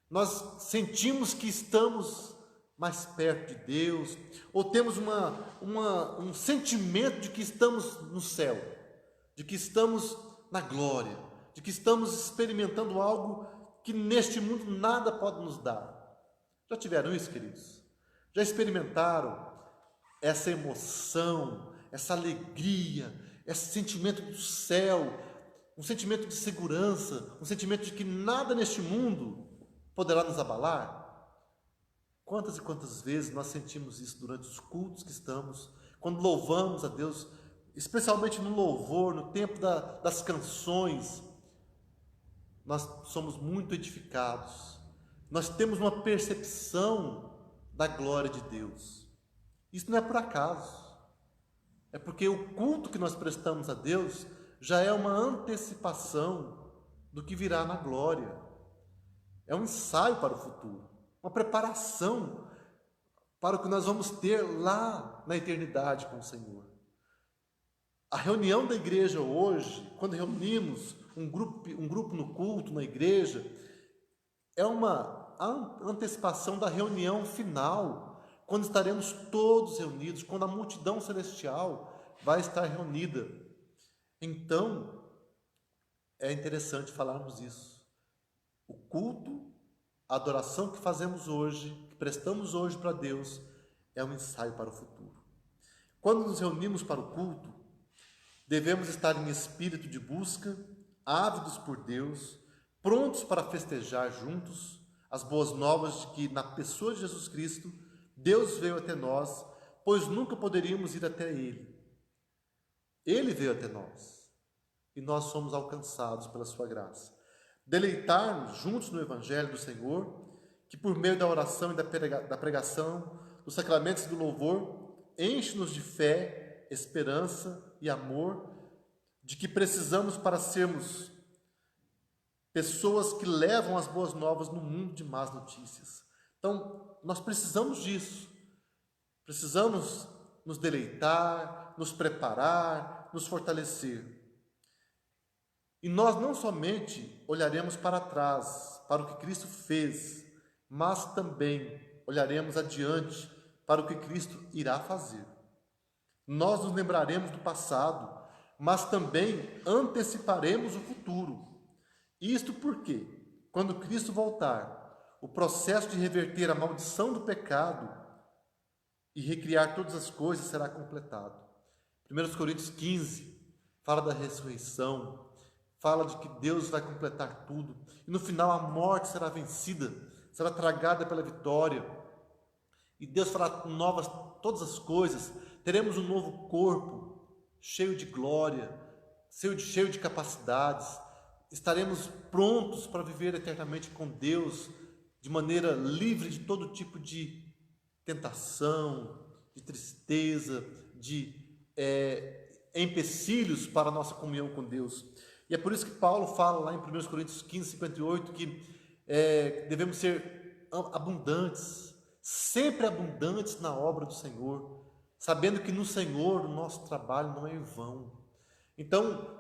Speaker 1: nós sentimos que estamos mais perto de Deus, ou temos um sentimento de que estamos no céu, de que estamos na glória, de que estamos experimentando algo que neste mundo nada pode nos dar. Já tiveram isso, queridos? Já experimentaram essa emoção, essa alegria, esse sentimento do céu, um sentimento de segurança, um sentimento de que nada neste mundo poderá nos abalar? Quantas e quantas vezes nós sentimos isso durante os cultos que estamos, quando louvamos a Deus, especialmente no louvor, no tempo das canções, nós somos muito edificados, nós temos uma percepção da glória de Deus. Isso não é por acaso, é porque o culto que nós prestamos a Deus já é uma antecipação do que virá na glória, é um ensaio para o futuro, uma preparação para o que nós vamos ter lá na eternidade com o Senhor. A reunião da igreja hoje, quando reunimos um grupo no culto, na igreja, é uma antecipação da reunião final, quando estaremos todos reunidos, quando a multidão celestial vai estar reunida. Então, é interessante falarmos isso. O culto, a adoração que fazemos hoje, que prestamos hoje para Deus, é um ensaio para o futuro. Quando nos reunimos para o culto, devemos estar em espírito de busca, ávidos por Deus, prontos para festejar juntos as boas novas de que, na pessoa de Jesus Cristo, Deus veio até nós, pois nunca poderíamos ir até Ele. Ele veio até nós e nós somos alcançados pela sua graça. Deleitar-nos juntos no Evangelho do Senhor, que por meio da oração e da pregação, dos sacramentos e do louvor, enche-nos de fé, esperança e amor, de que precisamos para sermos pessoas que levam as boas novas no mundo de más notícias. Então, nós precisamos disso. Precisamos nos deleitar, nos preparar, nos fortalecer. E nós não somente olharemos para trás, para o que Cristo fez, mas também olharemos adiante para o que Cristo irá fazer. Nós nos lembraremos do passado, mas também anteciparemos o futuro. Isto porque, quando Cristo voltar, o processo de reverter a maldição do pecado e recriar todas as coisas será completado. 1 Coríntios 15 fala da ressurreição, fala de que Deus vai completar tudo, e no final a morte será vencida, será tragada pela vitória, e Deus fará novas todas as coisas, teremos um novo corpo, cheio de glória, cheio de capacidades, estaremos prontos para viver eternamente com Deus, de maneira livre de todo tipo de tentação, de tristeza, de empecilhos para a nossa comunhão com Deus. E é por isso que Paulo fala lá em 1 Coríntios 15, 58, que devemos ser abundantes, sempre abundantes na obra do Senhor, sabendo que no Senhor o nosso trabalho não é em vão. Então,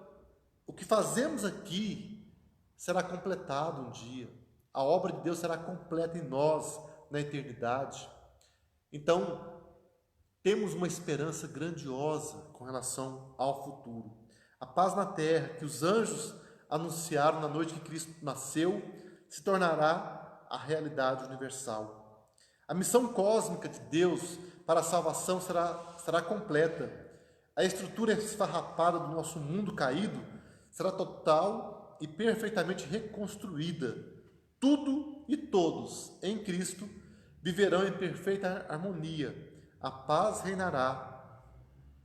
Speaker 1: o que fazemos aqui será completado um dia. A obra de Deus será completa em nós na eternidade. Então, temos uma esperança grandiosa com relação ao futuro. A paz na terra que os anjos anunciaram na noite que Cristo nasceu se tornará a realidade universal. A missão cósmica de Deus para a salvação será completa. A estrutura esfarrapada do nosso mundo caído será total e perfeitamente reconstruída. Tudo e todos em Cristo viverão em perfeita harmonia. A paz reinará.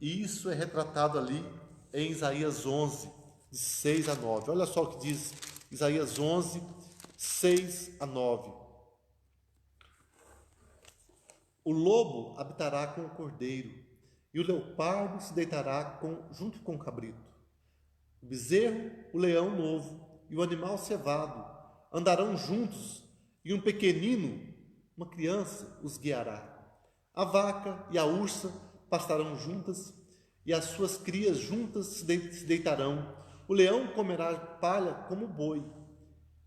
Speaker 1: E isso é retratado ali em Isaías 11, de 6 a 9. Olha só o que diz Isaías 11, 6 a 9. O lobo habitará com o cordeiro, e o leopardo se deitará junto com o cabrito. O bezerro, o leão novo e o animal cevado andarão juntos, e um pequenino, uma criança, os guiará. A vaca e a ursa pastarão juntas, e as suas crias juntas se deitarão. O leão comerá palha como boi.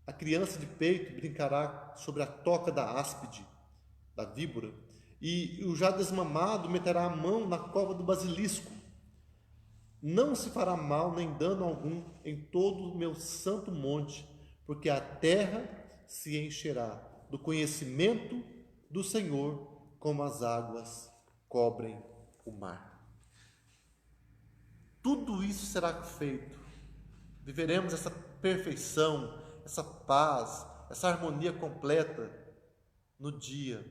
Speaker 1: A criança de peito brincará sobre a toca da áspide, da víbora, e o já desmamado meterá a mão na cova do basilisco. Não se fará mal nem dano algum em todo o meu santo monte, porque a terra se encherá do conhecimento do Senhor, como as águas cobrem o mar. Tudo isso será feito. Viveremos essa perfeição, essa paz, essa harmonia completa no dia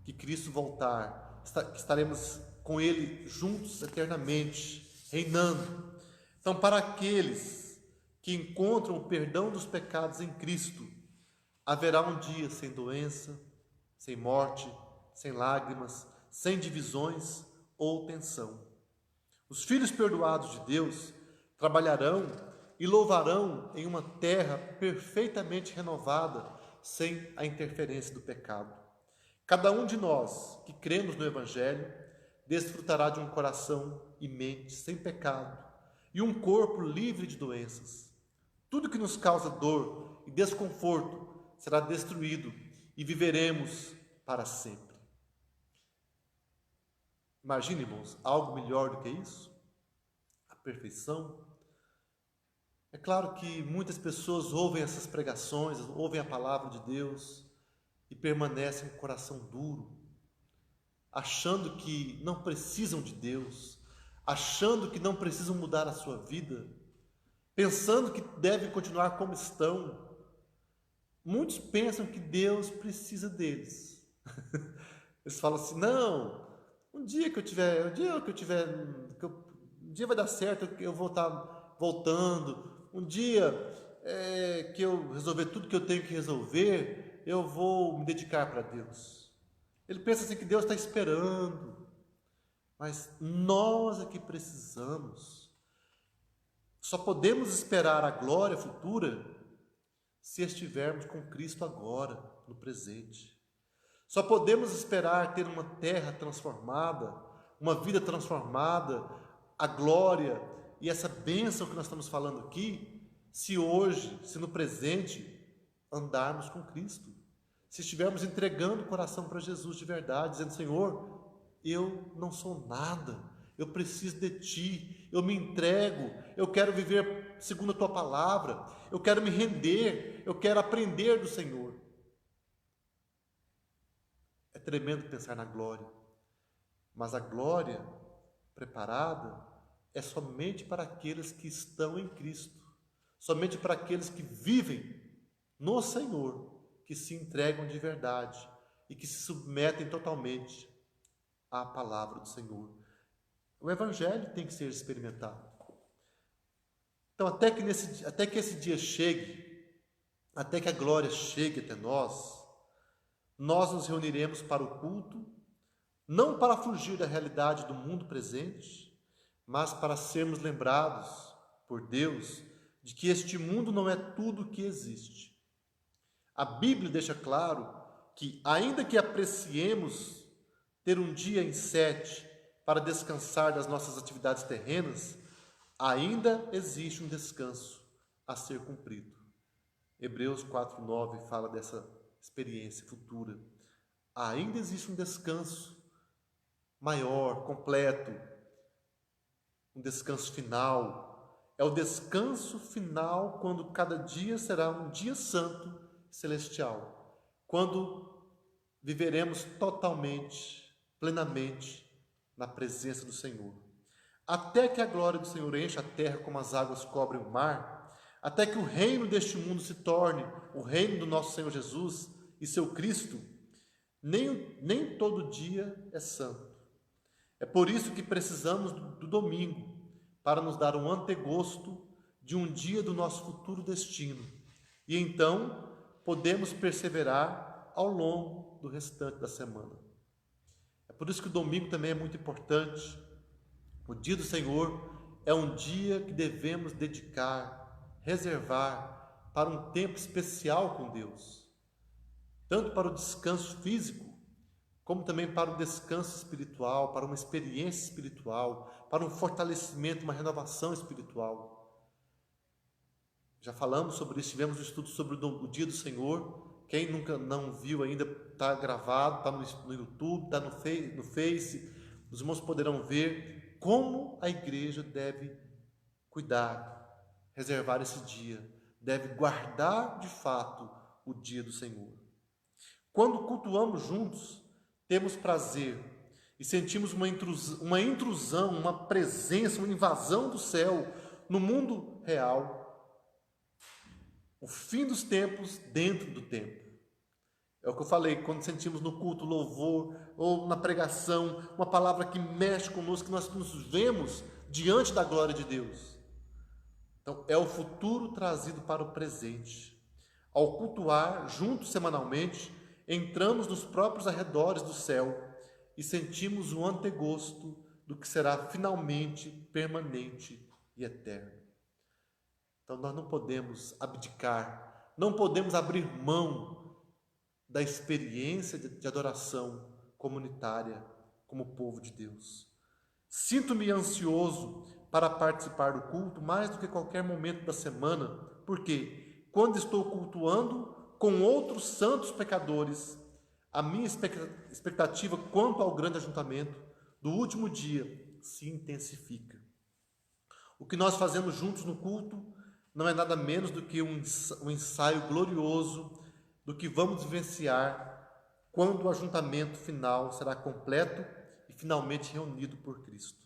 Speaker 1: que Cristo voltar. Que estaremos com Ele juntos eternamente, reinando. Então, para aqueles que encontram o perdão dos pecados em Cristo, haverá um dia sem doença, sem morte, sem lágrimas, sem divisões ou tensão. Os filhos perdoados de Deus trabalharão e louvarão em uma terra perfeitamente renovada, sem a interferência do pecado. Cada um de nós que cremos no Evangelho desfrutará de um coração e mente sem pecado e um corpo livre de doenças. Tudo que nos causa dor e desconforto será destruído e viveremos para sempre. Imagine, irmãos, algo melhor do que isso? A perfeição. É claro que muitas pessoas ouvem essas pregações, ouvem a palavra de Deus e permanecem com o coração duro, achando que não precisam de Deus, achando que não precisam mudar a sua vida, pensando que devem continuar como estão. Muitos pensam que Deus precisa deles. Eles falam assim: não, um dia vai dar certo, eu vou estar voltando. Um dia que eu resolver tudo que eu tenho que resolver, eu vou me dedicar para Deus. Ele pensa assim que Deus está esperando, mas nós é que precisamos. Só podemos esperar a glória futura se estivermos com Cristo agora, no presente. Só podemos esperar ter uma terra transformada, uma vida transformada, a glória e essa bênção que nós estamos falando aqui, se hoje, se no presente, andarmos com Cristo. Se estivermos entregando o coração para Jesus de verdade, dizendo: Senhor, eu não sou nada, eu preciso de Ti, eu me entrego, eu quero viver segundo a Tua palavra, eu quero me render, eu quero aprender do Senhor. É tremendo pensar na glória, mas a glória preparada é somente para aqueles que estão em Cristo, somente para aqueles que vivem no Senhor, que se entregam de verdade e que se submetem totalmente à palavra do Senhor. O Evangelho tem que ser experimentado. Então, até que esse dia chegue, até que a glória chegue até nós nos reuniremos para o culto, não para fugir da realidade do mundo presente, mas para sermos lembrados por Deus de que este mundo não é tudo o que existe. A Bíblia deixa claro que, ainda que apreciemos ter um dia em 7 para descansar das nossas atividades terrenas, ainda existe um descanso a ser cumprido. Hebreus 4:9 fala dessa experiência futura. Ainda existe um descanso maior, completo, um descanso final. É o descanso final quando cada dia será um dia santo celestial, quando viveremos totalmente, plenamente na presença do Senhor. Até que a glória do Senhor encha a terra como as águas cobrem o mar, até que o reino deste mundo se torne o reino do nosso Senhor Jesus e seu Cristo, nem todo dia é santo. É por isso que precisamos do domingo, para nos dar um antegosto de um dia do nosso futuro destino. E então podemos perseverar ao longo do restante da semana. É por isso que o domingo também é muito importante. O dia do Senhor é um dia que devemos dedicar, reservar para um tempo especial com Deus, tanto para o descanso físico, como também para o descanso espiritual, para uma experiência espiritual, para um fortalecimento, uma renovação espiritual. Já falamos sobre isso, tivemos um estudo sobre o dia do Senhor. Quem nunca não viu ainda, está gravado, está no YouTube, está no Face. Os irmãos poderão ver como a igreja deve cuidar, reservar esse dia, deve guardar de fato o dia do Senhor. Quando cultuamos juntos, temos prazer e sentimos uma intrusão, uma presença, uma invasão do céu no mundo real. O fim dos tempos dentro do tempo. É o que eu falei, quando sentimos no culto louvor ou na pregação, uma palavra que mexe conosco, que nós nos vemos diante da glória de Deus. Então, é o futuro trazido para o presente. Ao cultuar juntos semanalmente, entramos nos próprios arredores do céu e sentimos o antegosto do que será finalmente permanente e eterno. Então nós não podemos abdicar, não podemos abrir mão da experiência de adoração comunitária como povo de Deus. Sinto-me ansioso para participar do culto mais do que qualquer momento da semana, porque quando estou cultuando com outros santos pecadores, a minha expectativa quanto ao grande ajuntamento do último dia se intensifica. O que nós fazemos juntos no culto não é nada menos do que um ensaio glorioso do que vamos vivenciar quando o ajuntamento final será completo e finalmente reunido por Cristo.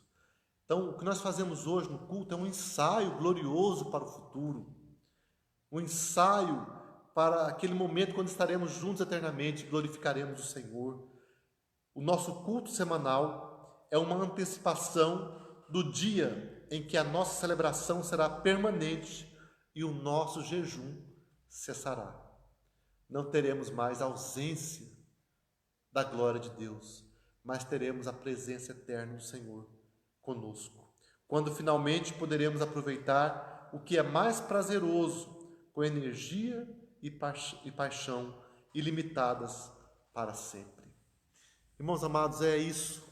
Speaker 1: Então, o que nós fazemos hoje no culto é um ensaio glorioso para o futuro, um ensaio para aquele momento quando estaremos juntos eternamente e glorificaremos o Senhor. O nosso culto semanal é uma antecipação do dia em que a nossa celebração será permanente e o nosso jejum cessará. Não teremos mais ausência da glória de Deus, mas teremos a presença eterna do Senhor conosco. Quando finalmente poderemos aproveitar o que é mais prazeroso, com energia e paixão ilimitadas para sempre. Irmãos amados, é isso.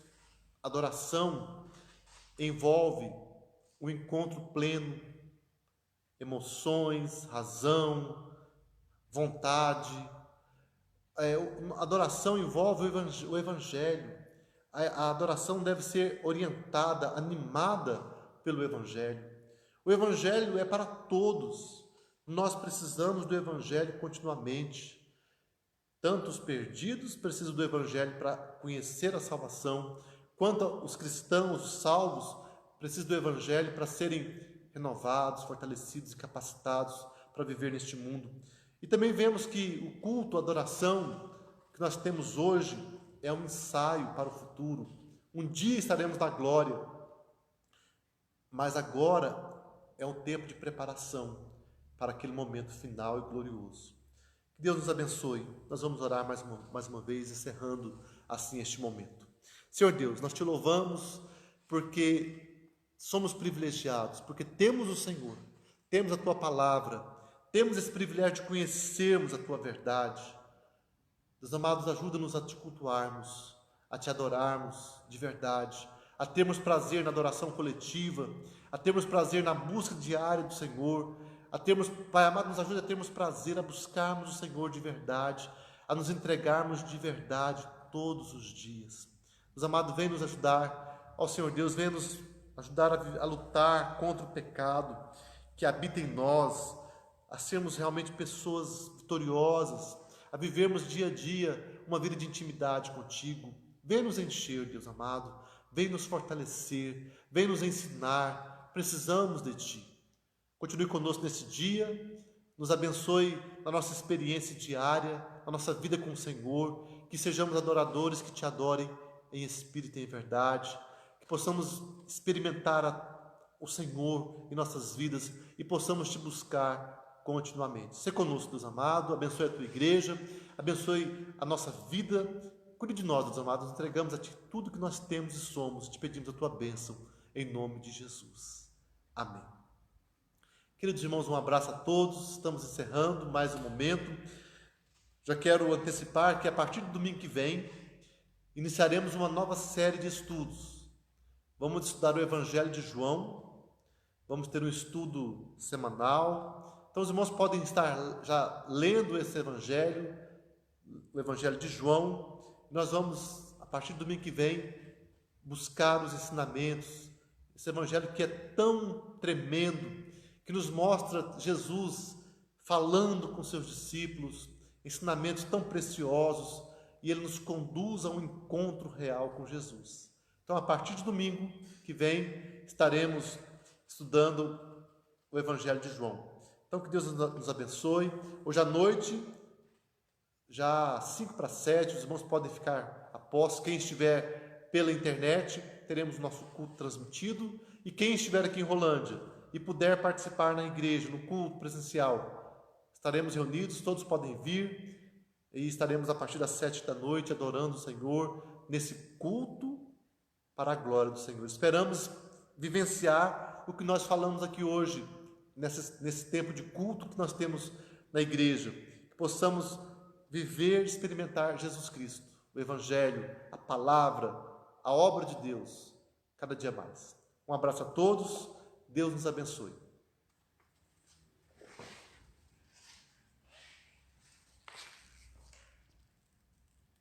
Speaker 1: Adoração envolve o encontro pleno emoções, razão, vontade. A adoração envolve o Evangelho. A adoração deve ser orientada, animada pelo Evangelho. O Evangelho é para todos. Nós precisamos do Evangelho continuamente. Tanto os perdidos precisam do Evangelho para conhecer a salvação, quanto os cristãos, os salvos, precisam do Evangelho para serem renovados, fortalecidos e capacitados para viver neste mundo. E também vemos que o culto, a adoração que nós temos hoje é um ensaio para o futuro. Um dia estaremos na glória, mas agora é um tempo de preparação para aquele momento final e glorioso. Que Deus nos abençoe. Nós vamos orar mais uma vez, encerrando assim este momento. Senhor Deus, nós te louvamos porque somos privilegiados, porque temos o Senhor, temos a Tua palavra, temos esse privilégio de conhecermos a Tua verdade. Deus amados, ajuda-nos a te cultuarmos, a te adorarmos de verdade, a termos prazer na adoração coletiva, a termos prazer na busca diária do Senhor, Pai amado, nos ajude a termos prazer, a buscarmos o Senhor de verdade, a nos entregarmos de verdade todos os dias. Deus amado, vem nos ajudar, ó Senhor Deus, vem nos ajudar a lutar contra o pecado que habita em nós, a sermos realmente pessoas vitoriosas, a vivermos dia a dia uma vida de intimidade contigo. Vem nos encher, Deus amado, vem nos fortalecer, vem nos ensinar, precisamos de Ti. Continue conosco nesse dia, nos abençoe na nossa experiência diária, na nossa vida com o Senhor, que sejamos adoradores que Te adorem em espírito e em verdade, que possamos experimentar o Senhor em nossas vidas e possamos Te buscar continuamente. Seja conosco, Deus amado, abençoe a Tua igreja, abençoe a nossa vida, cuide de nós, Deus amado, nos entregamos a Ti tudo que nós temos e somos, Te pedimos a Tua bênção, em nome de Jesus. Amém. Queridos irmãos, um abraço a todos, estamos encerrando mais um momento. Já quero antecipar que a partir do domingo que vem, iniciaremos uma nova série de estudos. Vamos estudar o Evangelho de João, vamos ter um estudo semanal. Então os irmãos podem estar já lendo esse Evangelho, o Evangelho de João. Nós vamos, a partir do domingo que vem, buscar os ensinamentos, esse Evangelho que é tão tremendo, que nos mostra Jesus falando com seus discípulos, ensinamentos tão preciosos, e ele nos conduz a um encontro real com Jesus. Então, a partir de domingo que vem, estaremos estudando o Evangelho de João. Então, que Deus nos abençoe. Hoje à noite, já 6:55, os irmãos podem ficar a postos. Quem estiver pela internet, teremos o nosso culto transmitido. E quem estiver aqui em Rolândia e puder participar na igreja, no culto presencial, estaremos reunidos, todos podem vir, e estaremos a partir das 7 da noite adorando o Senhor, nesse culto para a glória do Senhor. Esperamos vivenciar o que nós falamos aqui hoje, nesse tempo de culto que nós temos na igreja, que possamos viver, experimentar Jesus Cristo, o Evangelho, a palavra, a obra de Deus, cada dia mais. Um abraço a todos, Deus nos abençoe.